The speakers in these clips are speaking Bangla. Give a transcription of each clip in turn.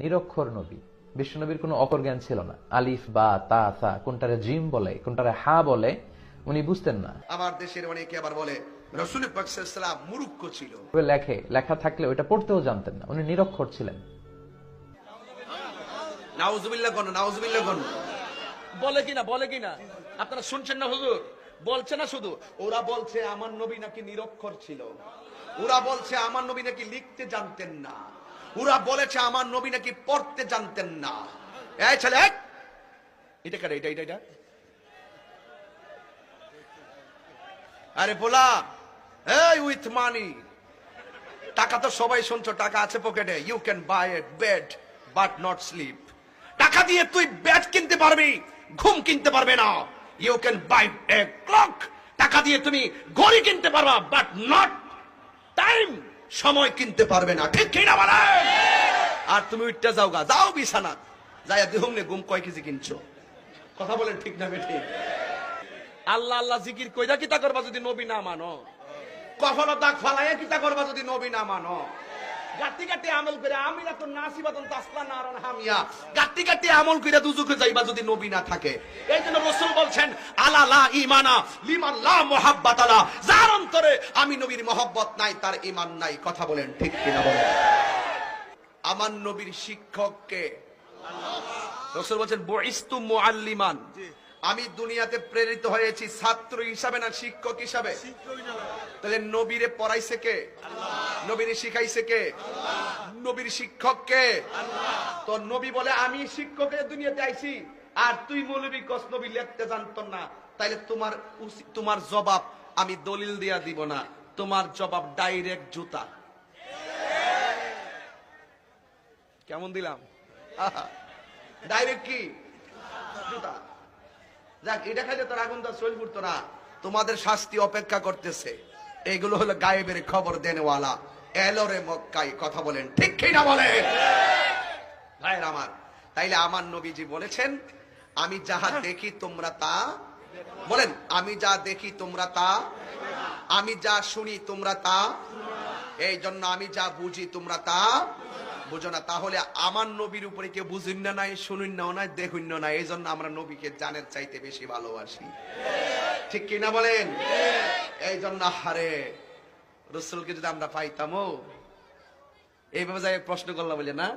নিরক্ষর নবী। বিশ্বনবীর কোনো অক্ষর জ্ঞান ছিল না। আলিফ বা তা সা কোনটারে জিম বলে কোনটারে হা বলে উনি বুঝতেন না। আমার দেশের অনেকে আবার বলে রাসূল পাক সাল্লাল্লাহু আলাইহি ওয়াসাল্লাম মূর্খ ছিল। লেখা থাকলে ওইটা পড়তেও জানতেন না, উনি নিরক্ষর ছিলেন। নাউজুবিল্লাহ কোন, নাউজুবিল্লাহ কোন। বলে কিনা আপনারা শুনছেন না হুজুর? বলছে না শুধু, ওরা বলছে আমার নবী নাকি নিরক্ষর ছিল, ওরা বলছে আমার নবী নাকি লিখতে জানতেন না, ওরা বলেছে আমার নবী নাকি পড়তে জানতেন না। এই ছেলে, এটা কারে? এটা আরে বলা, এই উইথ মানি, টাকা তো সবাই শুনছো, টাকা আছে পকেটে। You can buy a bed but not sleep. টাকা দিয়ে তুই বেড কিনতে পারবি, ঘুম কিনতে পারবে না। You can buy a clock. টাকা দিয়ে তুমি ঘড়ি কিনতে পারবা, বাট নট টাইম, সময় কিনতে পারবে না। ঠিক কিনা বলে? আর তুমি উঠতে যাও গা, যাও বিছানা যাই দেখুন ঘুম কয় কেজি কিনছো। কথা বলেন ঠিক না বেঠিক? আল্লাহ আল্লাহ জিকির কইরা কিতা করবা যদি নবী না মানো? কখনো দাগ ফালাইয়া কিতা করবা যদি নবী না মানো? গাতি গাতি আমল করে আমিরা তো নাসিবাতন তাসলা নারান হামিয়া গাটি গাটি আমল কইরা দুজকে যাইবা যদি নবী না থাকে। এই জন্য রাসূল বলছেন আলা লা ঈমানা লিমান লা মুহাব্বাত লা, যার অন্তরে আমি নবীর মহব্বত নাই তার ঈমান নাই। কথা বলেন ঠিক কিনা বলেন? আমার নবীর শিক্ষককে রাসূল বলছেন বুইস্তু মুআল্লিমান, আমি দুনিয়াতে প্রেরিত হয়েছি ছাত্র হিসাবে না শিক্ষক হিসাবে। তাহলে নবীরে পড়াইছে কে? নবীরে শিখাইছে কে? নবীর শিক্ষক কে? তো নবী বলে আমি শিক্ষকের দুনিয়াতে আইছি, আর তুই মৌলবী কস নবী লিখতে জানতো না। তাইলে তোমার জবাব আমি দলিল দিয়া দিব না, তোমার জবাব ডাইরেক্ট জুতা। কেমন দিলাম? ডাইরেক্ট কি? জুতা। যাক, এটা খাইলে তোর আগুন তো শরীর ফুটতো না। তোমাদের শাস্তি অপেক্ষা করতেছে। এইগুলো হলো গায়েবের খবর দেনেওয়ালা, এলোরে মক্কায়। কথা বলেন ঠিক কিনা বলেন ভাইয়ের আমার? তাইলে আমার নবীজি বলেছেন আমি যাহা দেখি তোমরা তা বলেন, আমি যা দেখি তোমরা তা, আমি যা শুনি তোমরা তা, এই জন্য আমি যা বুঝি তোমরা তা বুঝো না। তাহলে আমার নবীর উপরে কেউ বুঝুন না নাই, শুনুন না নাই, দেখুন না। এই জন্য আমরা নবীকে জানের চাইতে বেশি ভালোবাসি। ঠিক কিনা বলেন? এই জন্য হারে রাসূলকে যদি আমরা পাইতাম, এইভাবে যাই প্রশ্ন করলাম বলে না,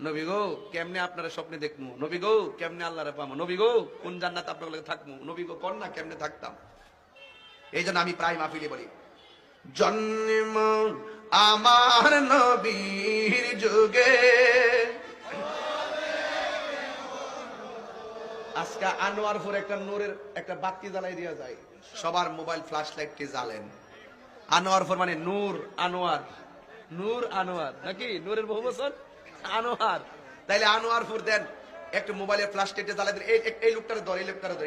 নবী গো কেমনে আপনারা স্বপ্নে দেখবো, নবী গো কেমনে আল্লাহরে পাবো, নবী গো কোন জান্নাত আপনার লগে থাকবো, নবী গো কোন না কেমনে থাকতাম। এই জন্য আমি প্রায় মাহফিলে বলি জন্ম আমার নবীর যুগে। আজকে আনোয়ারপুর একটা নূরের একটা বাতি জ্বালাই দেওয়া যায়, সবার মোবাইল ফ্ল্যাশ লাইটকে জ্বালেন। আনোয়ারপুর মানে নূর আনোয়ার, নূর আনোয়ার নাকি নূরের বহু বছর আনোয়ার। তাইলে আনোয়ারপুর দেন একটু মোবাইলের ফ্ল্যাশ লাইটে জ্বালাই দেন। এই লোকটারে ধর, এই লোকটারে ধর,